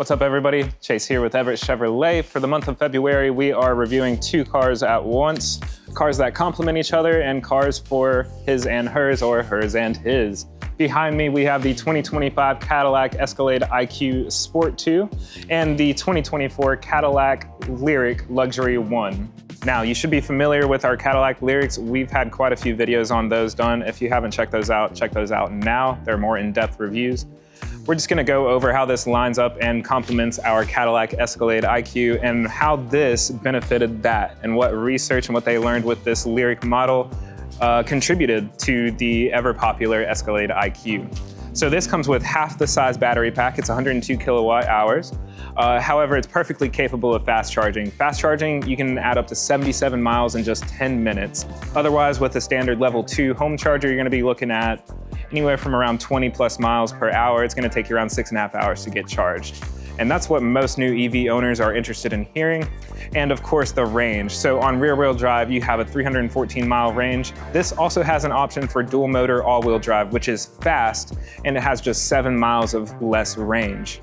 What's up, everybody? Chase here with Everett Chevrolet. For the month of February, we are reviewing two cars at once, cars that complement each other and cars for his and hers or hers and his. Behind me, we have the 2025 Cadillac Escalade IQ Sport 2 and the 2024 Cadillac Lyriq Luxury 1. Now, you should be familiar with our Cadillac Lyriqs. We've had quite a few videos on those done. If you haven't checked those out, check those out now. They're more in-depth reviews. We're just gonna go over how this lines up and complements our Cadillac Escalade IQ and how this benefited that and what research and what they learned with this Lyriq model contributed to the ever popular Escalade IQ. So this comes with half the size battery pack. It's 102 kilowatt hours. However, it's perfectly capable of fast charging. Fast charging, you can add up to 77 miles in just 10 minutes. Otherwise, with a standard level 2 home charger, you're gonna be looking at anywhere from around 20 plus miles per hour. It's gonna take you around 6.5 hours to get charged. And that's what most new EV owners are interested in hearing. And of course, the range. So on rear wheel drive, you have a 314 mile range. This also has an option for dual motor all-wheel drive, which is fast, and it has just 7 miles of less range.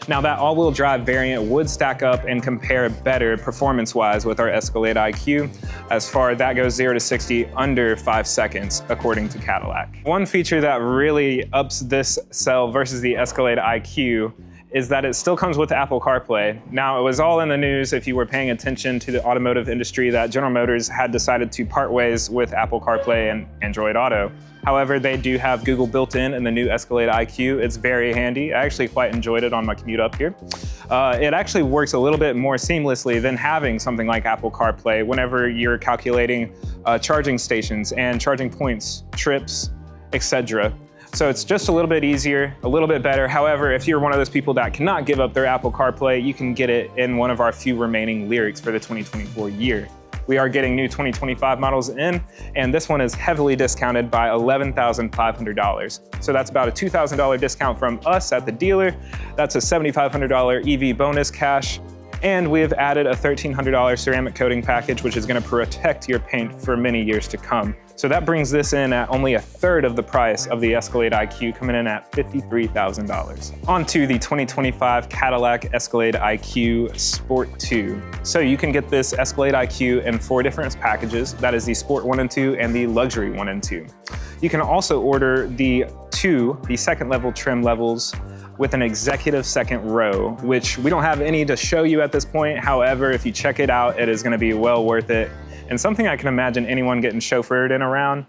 Now that all-wheel drive variant would stack up and compare better performance-wise with our Escalade IQ. As far as that goes, 0 to 60 under 5 seconds, according to Cadillac. One feature that really ups this cell versus the Escalade IQ is that it still comes with Apple CarPlay. Now, it was all in the news if you were paying attention to the automotive industry that General Motors had decided to part ways with Apple CarPlay and Android Auto. However, they do have Google built in the new Escalade IQ. It's very handy. I actually quite enjoyed it on my commute up here. It actually works a little bit more seamlessly than having something like Apple CarPlay whenever you're calculating charging stations and charging points, trips, etc. So it's just a little bit easier, a little bit better. However, if you're one of those people that cannot give up their Apple CarPlay, you can get it in one of our few remaining Lyriqs for the 2024 year. We are getting new 2025 models in, and this one is heavily discounted by $11,500. So that's about a $2,000 discount from us at the dealer. That's a $7,500 EV bonus cash. And we have added a $1,300 ceramic coating package, which is gonna protect your paint for many years to come. So that brings this in at only a third of the price of the Escalade IQ, coming in at $53,000. On to the 2025 Cadillac Escalade IQ Sport 2. So you can get this Escalade IQ in 4 different packages. That is the Sport 1 and 2 and the Luxury 1 and 2. You can also order the second level trim levels with an executive second row, which we don't have any to show you at this point. However, if you check it out, it is gonna be well worth it. And something I can imagine anyone getting chauffeured in around,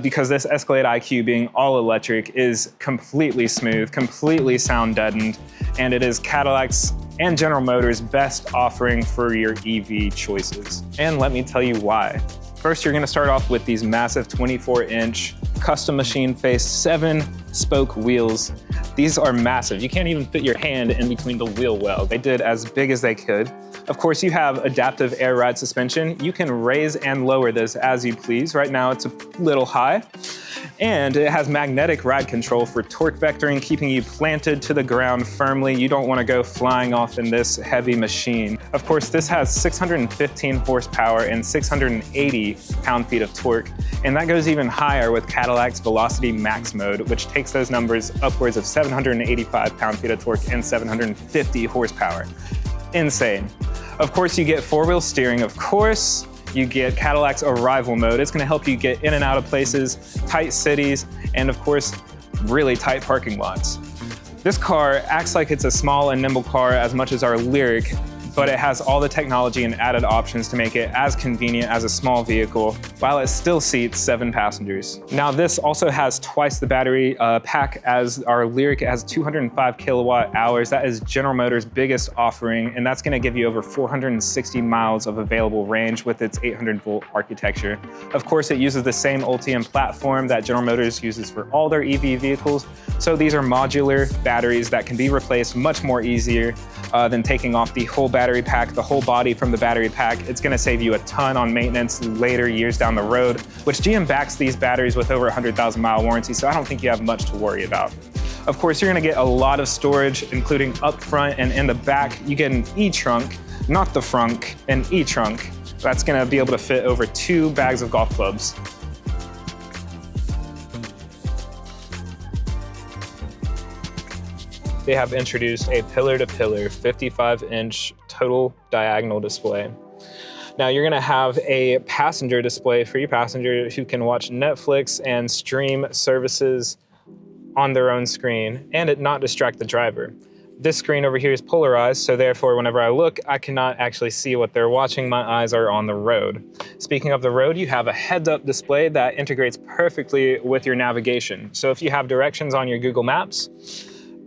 because this Escalade IQ being all electric is completely smooth, completely sound deadened, and it is Cadillac's and General Motors' best offering for your EV choices. And let me tell you why. First, you're gonna start off with these massive 24-inch custom machine face 7-spoke wheels. These are massive. You can't even fit your hand in between the wheel well. They did as big as they could. Of course, you have adaptive air ride suspension. You can raise and lower this as you please. Right now, it's a little high. And it has magnetic ride control for torque vectoring, keeping you planted to the ground firmly. You don't want to go flying off in this heavy machine. Of course, this has 615 horsepower and 680 pound-feet of torque. And that goes even higher with Cadillac's Velocity Max mode, which takes those numbers upwards of 785 pound-feet of torque and 750 horsepower. Insane. Of course, you get 4-wheel steering. Of course, you get Cadillac's Arrival mode. It's gonna help you get in and out of places, tight cities, and of course, really tight parking lots. This car acts like it's a small and nimble car as much as our Lyriq, but it has all the technology and added options to make it as convenient as a small vehicle, while it still seats 7 passengers. Now, this also has twice the battery pack as our Lyriq. It has 205 kilowatt hours. That is General Motors' biggest offering, and that's gonna give you over 460 miles of available range with its 800-volt architecture. Of course, it uses the same Ultium platform that General Motors uses for all their EV vehicles. So these are modular batteries that can be replaced much more easier than taking off the whole battery pack, the whole body from the battery pack. It's gonna save you a ton on maintenance later years down the road, which GM backs these batteries with over 100,000 mile warranty, so I don't think you have much to worry about. Of course, you're gonna get a lot of storage, including up front and in the back. You get an e-trunk, not the frunk, an e-trunk. That's gonna be able to fit over 2 bags of golf clubs. they have introduced a pillar-to-pillar 55-inch total diagonal display. Now you're gonna have a passenger display for your passenger who can watch Netflix and stream services on their own screen and it not distract the driver. This screen over here is polarized, so therefore whenever I look, I cannot actually see what they're watching. My eyes are on the road. Speaking of the road, you have a heads-up display that integrates perfectly with your navigation. So if you have directions on your Google Maps,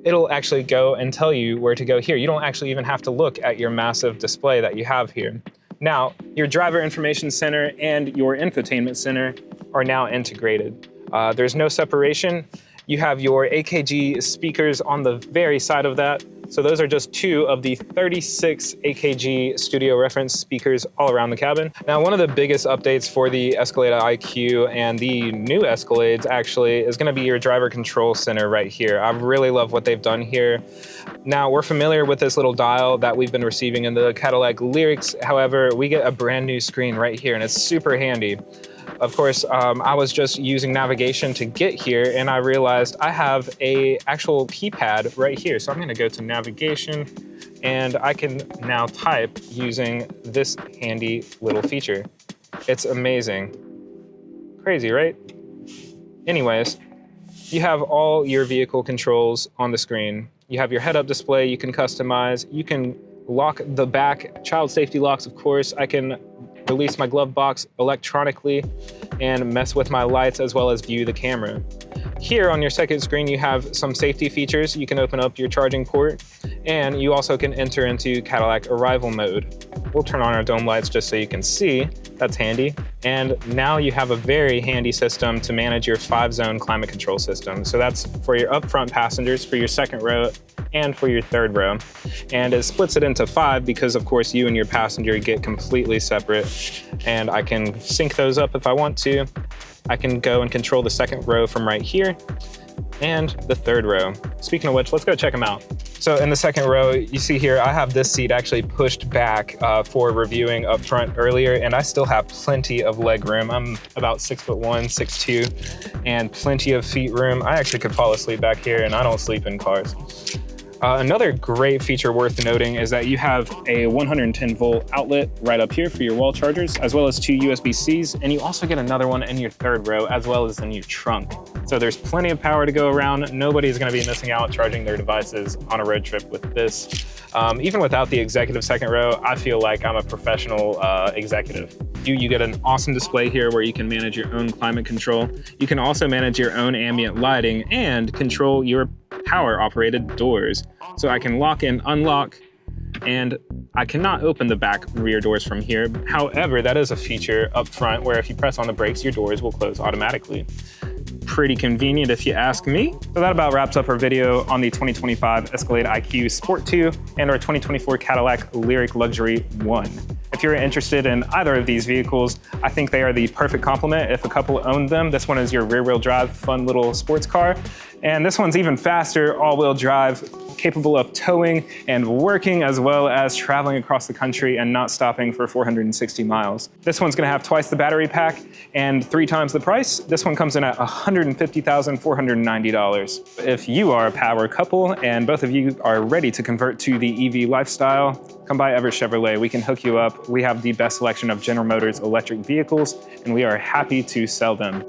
it'll actually go and tell you where to go here. You don't actually even have to look at your massive display that you have here. Now, your driver information center and your infotainment center are now integrated. There's no separation. You have your AKG speakers on the very side of that. So those are just 2 of the 36 AKG studio reference speakers all around the cabin. Now, one of the biggest updates for the Escalade IQ and the new Escalades actually is gonna be your driver control center right here. I really love what they've done here. Now, we're familiar with this little dial that we've been receiving in the Cadillac Lyriqs. However, we get a brand new screen right here and it's super handy. Of course, I was just using navigation to get here and I realized I have a actual keypad right here. So I'm gonna go to navigation and I can now type using this handy little feature. It's amazing. Crazy, right? Anyways, you have all your vehicle controls on the screen. You have your head-up display you can customize. You can lock the back, child safety locks, of course. I can release my glove box electronically and mess with my lights as well as view the camera. Here on your second screen, you have some safety features. You can open up your charging port and you also can enter into Cadillac arrival mode. We'll turn on our dome lights just so you can see. That's handy. And now you have a very handy system to manage your 5-zone climate control system. So that's for your upfront passengers, for your second row, and for your third row. And it splits it into 5 because of course you and your passenger get completely separate. And I can sync those up if I want to. I can go and control the second row from right here and the third row. Speaking of which, let's go check them out. So in the second row, you see here, I have this seat actually pushed back for reviewing up front earlier, and I still have plenty of leg room. I'm about 6'1", 6'2", and plenty of seat room. I actually could fall asleep back here, and I don't sleep in cars. Another great feature worth noting is that you have a 110 volt outlet right up here for your wall chargers, as well as 2 USB-Cs, and you also get another one in your third row, as well as in your trunk. So there's plenty of power to go around. Nobody's gonna be missing out charging their devices on a road trip with this. Even without the executive second row, I feel like I'm a professional executive. You get an awesome display here where you can manage your own climate control. You can also manage your own ambient lighting and control your power operated doors. So I can lock and unlock, and I cannot open the back rear doors from here. However, that is a feature up front where if you press on the brakes, your doors will close automatically. Pretty convenient if you ask me. So that about wraps up our video on the 2025 Escalade IQ Sport 2 and our 2024 Cadillac Lyriq Luxury 1. If you're interested in either of these vehicles, I think they are the perfect complement if a couple owned them. This one is your rear-wheel drive, fun little sports car. And this one's even faster, all-wheel drive, capable of towing and working, as well as traveling across the country and not stopping for 460 miles. This one's gonna have twice the battery pack and 3 times the price. This one comes in at $150,490. If you are a power couple and both of you are ready to convert to the EV lifestyle, come by Everett Chevrolet. We can hook you up. We have the best selection of General Motors electric vehicles, and we are happy to sell them.